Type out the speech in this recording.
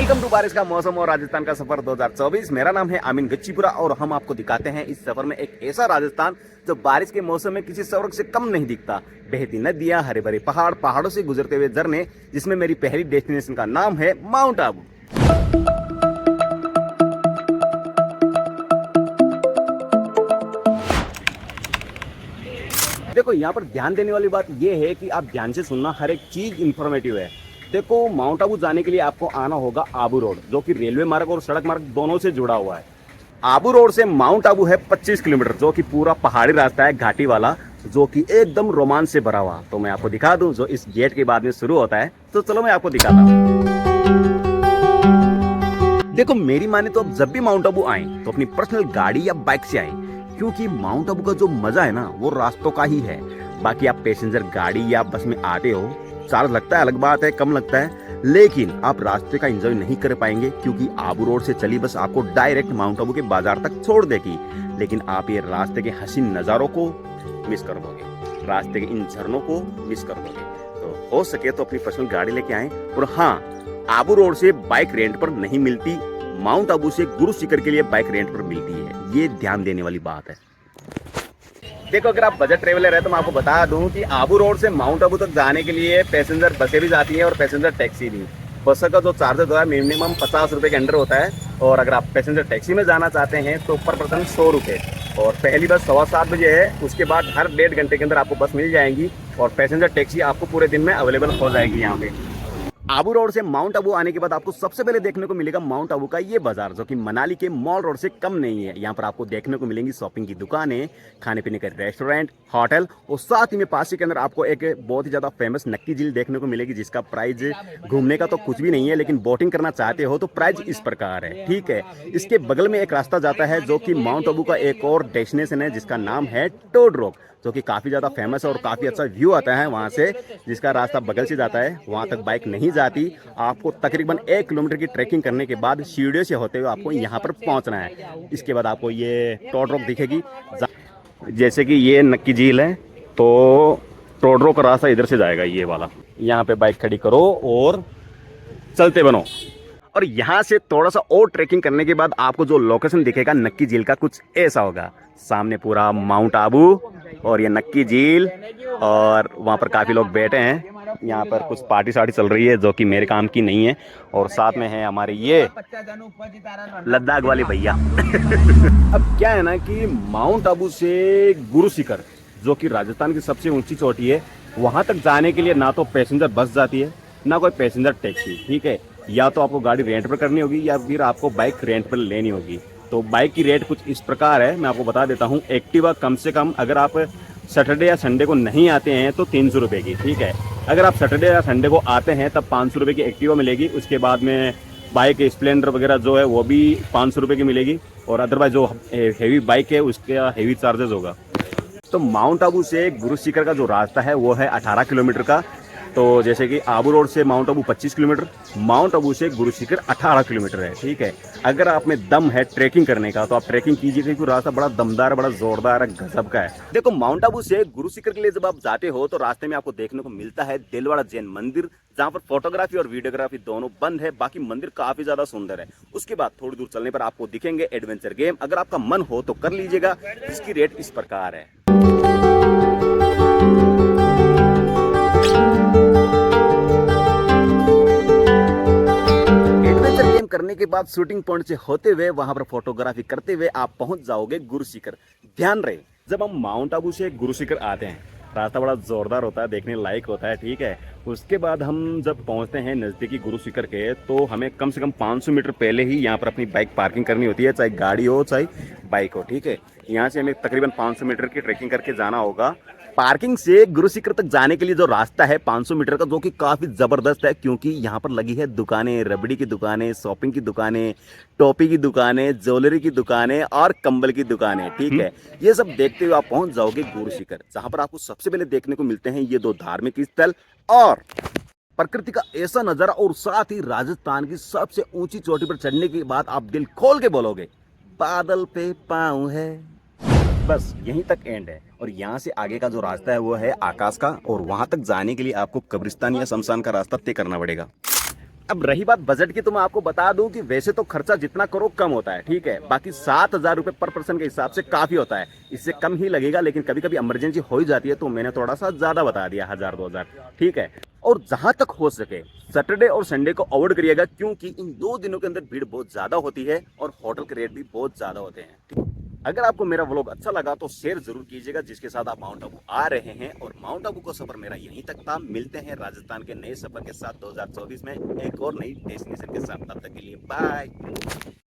Welcome to बारिश का मौसम और राजस्थान का सफर 2024। मेरा नाम है आमिन गच्चीपुरा और हम आपको दिखाते हैं इस सफर में एक ऐसा राजस्थान जो बारिश के मौसम में किसी स्वर्ग से कम नहीं दिखता। बहती नदियां, हरे भरे पहाड़, पहाड़ों से गुजरते हुए झरने, जिसमें मेरी पहली डेस्टिनेशन का नाम है माउंट आबू। देखो, यहाँ पर ध्यान देने वाली बात यह है कि आप ध्यान से सुनना, हर एक चीज इंफॉर्मेटिव है। देखो, माउंट आबू जाने के लिए आपको आना होगा आबू रोड, जो कि रेलवे मार्ग और सड़क मार्ग दोनों से जुड़ा हुआ है। आबू रोड से माउंट आबू है 25 किलोमीटर, जो कि पूरा पहाड़ी रास्ता है, घाटी वाला, जो कि एकदम रोमांच से भरा हुआ। तो मैं आपको दिखा दूं, जो इस गेट के बाद में शुरू होता है। तो चलो मैं आपको दिखाता हूँ। देखो, मेरी माने तो अब जब भी माउंट आबू आए तो अपनी पर्सनल गाड़ी या बाइक से आए, क्योंकि माउंट आबू का जो मजा है ना, वो रास्तों का ही है। बाकी आप पैसेंजर गाड़ी या बस में आते हो, चार्ज लगता है, अलग बात है, कम लगता है, लेकिन आप रास्ते का एंजॉय नहीं कर पाएंगे, क्योंकि आबू रोड से चली बस आपको डायरेक्ट माउंट आबू के बाजार तक छोड़ देगी। लेकिन आप ये रास्ते के हसीन नज़ारों को मिस कर दोगे, रास्ते के इन झरनों को मिस कर दोगे। तो हो सके तो अपनी पर्सनल गाड़ी लेके आए। और हाँ, आबू रोड से बाइक रेंट पर नहीं मिलती, माउंट आबू से गुरु शिखर के लिए बाइक रेंट पर मिलती है। ये ध्यान देने वाली बात है। देखो, अगर आप बजट ट्रेवलर है तो मैं आपको बता दूं कि आबू रोड से माउंट आबू तक जाने के लिए पैसेंजर बसें भी जाती हैं और पैसेंजर टैक्सी भी। बस का जो चार्जेस होता है मिनिमम 50 रुपये के अंडर होता है, और अगर आप पैसेंजर टैक्सी में जाना चाहते हैं तो पर पर्सन 100 रुपये। और पहली बस 7:15 बजे है, उसके बाद हर 1.5 घंटे के अंदर आपको बस मिल जाएंगी, और पैसेंजर टैक्सी आपको पूरे दिन में अवेलेबल हो जाएगी। यहाँ पे आबू रोड से माउंट आबू आने के बाद आपको सबसे पहले देखने को मिलेगा माउंट आबू का ये बाजार, जो कि मनाली के मॉल रोड से कम नहीं है। यहाँ पर आपको देखने को मिलेंगी शॉपिंग की दुकानें, खाने पीने के रेस्टोरेंट, होटल, और साथ ही में पास के अंदर आपको एक बहुत ही ज्यादा फेमस नक्की झील देखने को मिलेगी, जिसका प्राइस घूमने का तो कुछ भी नहीं है, लेकिन बोटिंग करना चाहते हो तो प्राइस इस प्रकार है। ठीक है, इसके बगल में एक रास्ता जाता है जो कि माउंट आबू का एक और डेस्टिनेशन है, जिसका नाम है टोड रॉक, जो कि काफ़ी ज़्यादा फेमस है और काफ़ी अच्छा व्यू आता है वहाँ से, जिसका रास्ता बगल से जाता है। वहाँ तक बाइक नहीं जाती, आपको तकरीबन 1 किलोमीटर की ट्रैकिंग करने के बाद सीढ़ियों से होते हुए आपको यहाँ पर पहुँचना है। इसके बाद आपको ये टोड रॉक दिखेगी। जैसे कि ये नक्की झील है, तो टोड रॉक का रास्ता इधर से जाएगा, ये वाला। यहाँ पे बाइक खड़ी करो और चलते बनो। और यहाँ से थोड़ा सा और ट्रैकिंग करने के बाद आपको जो लोकेशन दिखेगा नक्की झील का, कुछ ऐसा होगा। सामने पूरा माउंट आबू और ये नक्की झील, और वहाँ पर काफ़ी लोग बैठे हैं। यहाँ पर कुछ पार्टी सार्टी चल रही है, जो कि मेरे काम की नहीं है। और साथ में है हमारे ये लद्दाख वाले भैया। अब क्या है ना कि माउंट आबू से गुरु शिखर, जो कि राजस्थान की सबसे ऊंची चोटी है, वहाँ तक जाने के लिए ना तो पैसेंजर बस जाती है, ना कोई पैसेंजर टैक्सी। ठीक है, या तो आपको गाड़ी रेंट पर करनी होगी या फिर आपको बाइक रेंट पर लेनी होगी। तो बाइक की रेट कुछ इस प्रकार है, मैं आपको बता देता हूँ। एक्टिवा कम से कम अगर आप सैटरडे या संडे को नहीं आते हैं तो 300 रुपये की। ठीक है, अगर आप सैटरडे या संडे को आते हैं तब 500 रुपये की एक्टिवा मिलेगी। उसके बाद में बाइक स्प्लेंडर वगैरह जो है वो भी 500 रुपये की मिलेगी, और अदरवाइज जो हेवी बाइक है उसका हेवी चार्जेस होगा। तो माउंट आबू से गुरु शिखर का जो रास्ता है वो है 18 किलोमीटर का। तो जैसे कि आबू रोड से mount Abu 25 kilometre, mount Abu से गुरु शिखर 18 किलोमीटर है। ठीक है, अगर आप में दम है ट्रैकिंग करने का तो आप ट्रैकिंग कीजिए, क्योंकि रास्ता बड़ा दमदार, बड़ा जोरदार, गजब का है। देखो, माउंट आबू से गुरु शिखर के लिए जब आप जाते हो तो रास्ते में आपको देखने को मिलता है दिलवाड़ा जैन मंदिर, जहाँ पर फोटोग्राफी और वीडियोग्राफी दोनों बंद है। बाकी मंदिर काफी ज्यादा सुंदर है। उसके बाद थोड़ी दूर चलने पर आपको दिखेंगे एडवेंचर गेम। अगर आपका मन हो तो कर लीजिएगा। इसकी रेट इस प्रकार है। करने के बाद शूटिंग पॉइंट से होते हुए वहां पर फोटोग्राफी करते हुए आप पहुंच जाओगे गुरु शिखर। ध्यान रहे, जब हम माउंट आबू से गुरु शिखर आते हैं, रास्ता बड़ा जोरदार होता है, देखने लायक होता है। ठीक है, उसके बाद हम जब पहुंचते हैं नजदीकी गुरु शिखर के, तो हमें कम से कम 500 मीटर पहले ही यहाँ पर अपनी बाइक पार्किंग करनी होती है, चाहे गाड़ी हो चाहे बाइक हो। ठीक है, यहाँ से हमें तकरीबन 500 मीटर की ट्रैकिंग करके जाना होगा। पार्किंग से गुरु शिखर तक जाने के लिए जो रास्ता है 500 मीटर का, जो कि काफी जबरदस्त है, क्योंकि यहाँ पर लगी है दुकानें, रबड़ी की दुकानें, शॉपिंग की दुकानें, टोपी की दुकानें, ज्वेलरी की दुकानें और कंबल की दुकानें। ठीक है, ये सब देखते हुए आप पहुंच जाओगे गुरु शिखर, जहां पर आपको सबसे पहले देखने को मिलते हैं ये 2 धार्मिक स्थल और प्रकृति का ऐसा नजारा, और साथ ही राजस्थान की सबसे ऊंची चोटी पर चढ़ने के बाद आप दिल खोल के बोलोगे, बादल पे पाँव है। बस यहीं तक एंड है। और यहाँ से आगे का जो रास्ता है वो है आकाश का, और वहां तक जाने के लिए आपको कब्रिस्तान या शमशान का रास्ता तय करना पड़ेगा। अब रही बात बजट की, तो मैं आपको बता दूं कि वैसे तो खर्चा जितना करो कम होता है, ठीक है। बाकी 7,000 रुपये पर पर्सन के हिसाब से काफी होता है, इससे कम ही लगेगा, लेकिन कभी कभी इमरजेंसी हो ही जाती है तो मैंने थोड़ा सा ज्यादा बता दिया, 1,000-2,000, ठीक है। और जहां तक हो सके सैटरडे और संडे को अवॉइड करिएगा, क्योंकि इन 2 दिनों के अंदर भीड़ बहुत ज्यादा होती है और होटल के रेट भी बहुत ज्यादा होते हैं, ठीक? अगर आपको मेरा व्लॉग अच्छा लगा तो शेयर जरूर कीजिएगा, जिसके साथ आप माउंट आबू आ रहे हैं। और माउंट आबू का सफर मेरा यहीं तक था। मिलते हैं राजस्थान के नए सफर के साथ 2024 में एक और नई डेस्टिनेशन के साथ। तब तक के लिए बाय।